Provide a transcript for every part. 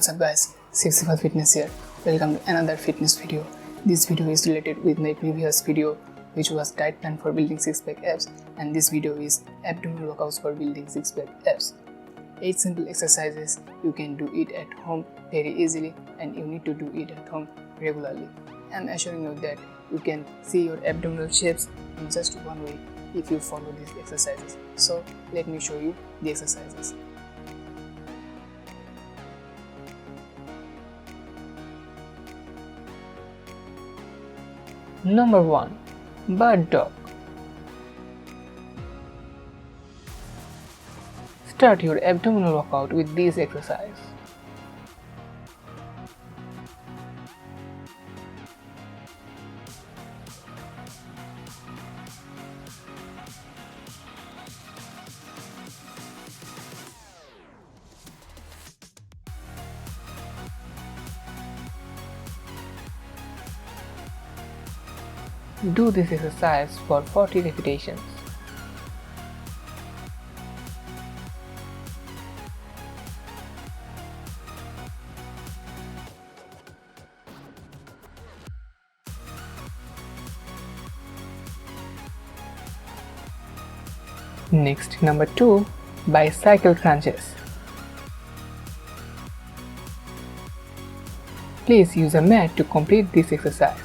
What's up guys, Sixty Fitness here. Welcome to another fitness video. This video is related with my previous video which was diet plan for building 6-pack abs, and this video is abdominal workouts for building 6-pack abs. 8 simple exercises, you can do it at home very easily and you need to do it at home regularly. I am assuring you that you can see your abdominal shapes in just 1 week if you follow these exercises. So let me show you the exercises. Number 1. Bird dog. Start your abdominal workout with this exercise. Do this exercise for 40 repetitions. Next, number 2, bicycle crunches. Please use a mat to complete this exercise.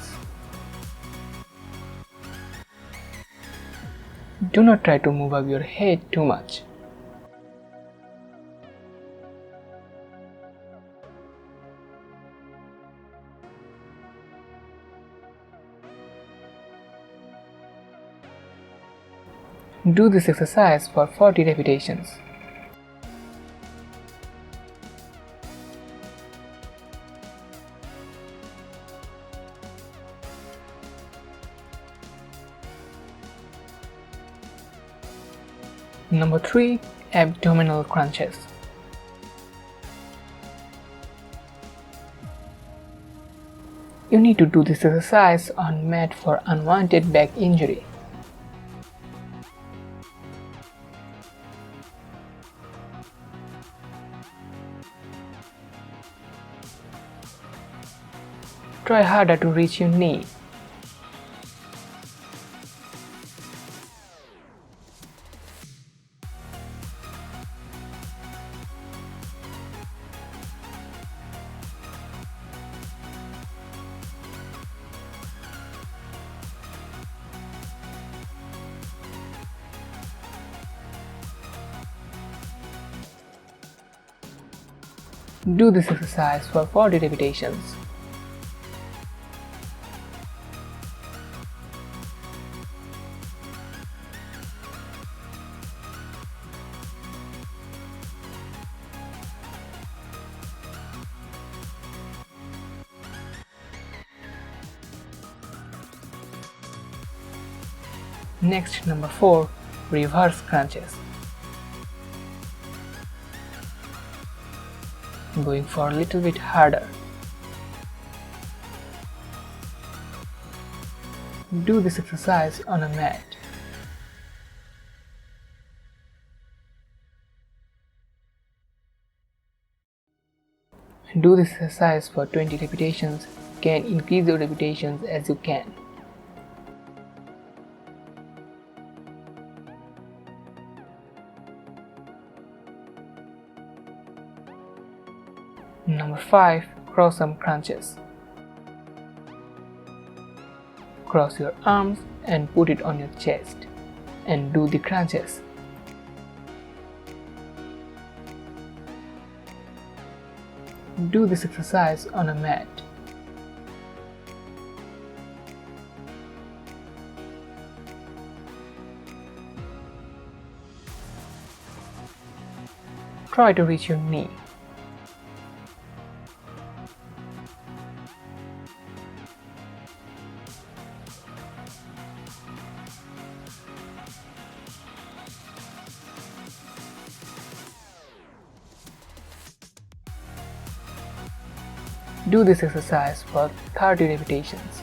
Do not try to move up your head too much. Do this exercise for 40 repetitions. Number 3, abdominal crunches. You need to do this exercise on mat for unwanted back injury. Try harder to reach your knee. Do this exercise for 40 repetitions. Next, number 4, reverse crunches. Going for a little bit harder. Do this exercise on a mat. Do this exercise for 20 repetitions. Can increase your repetitions as you can. Number 5, cross arm crunches. Cross your arms and put it on your chest and do the crunches. Do this exercise on a mat. Try to reach your knee. Do this exercise for 30 repetitions.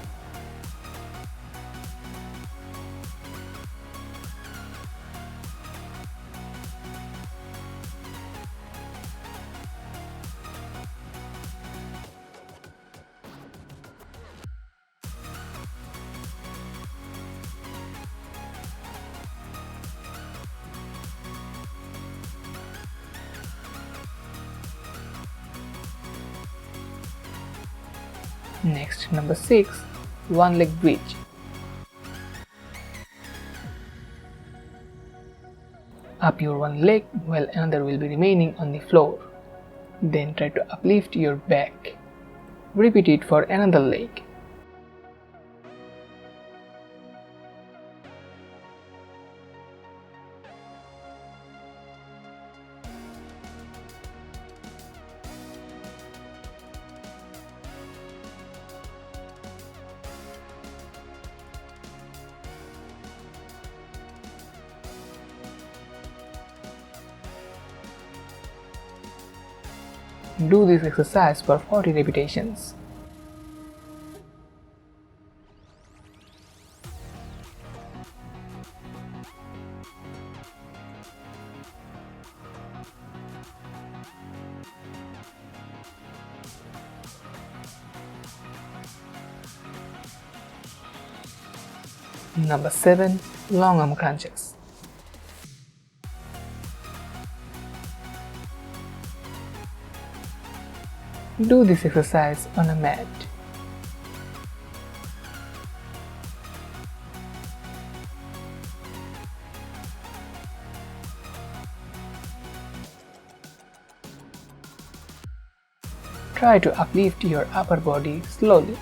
Next, number 6, one leg bridge. Up your one leg while another will be remaining on the floor. Then try to uplift your back. Repeat it for another leg. Do this exercise for 40 repetitions. Number 7, long arm crunches. Do this exercise on a mat. Try to uplift your upper body slowly.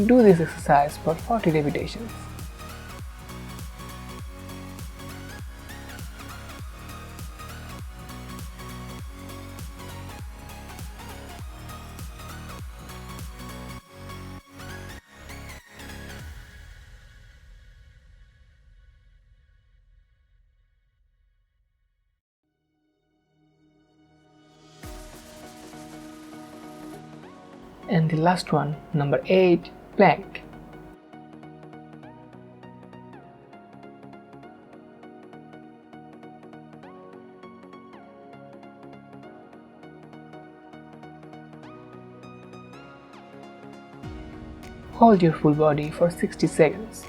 Do this exercise for 40 repetitions. And the last one, number 8, plank. Hold your full body for 60 seconds.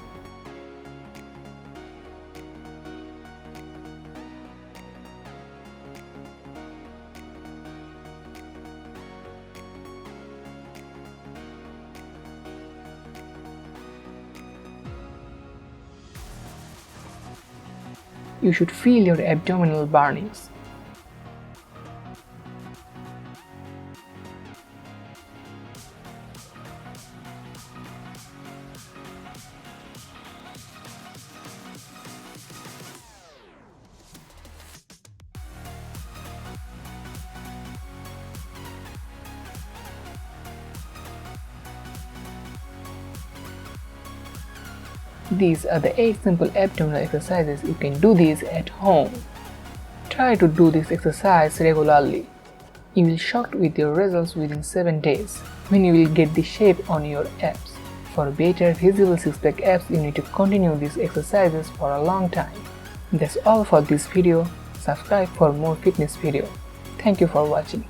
You should feel your abdominal burnings. These are the 8 simple abdominal exercises. You can do these at home. Try to do this exercise regularly. You will be shocked with your results within 7 days, when you will get the shape on your abs. For better visible six-pack abs, you need to continue these exercises for a long time. That's all for this video. Subscribe for more fitness video. Thank you for watching.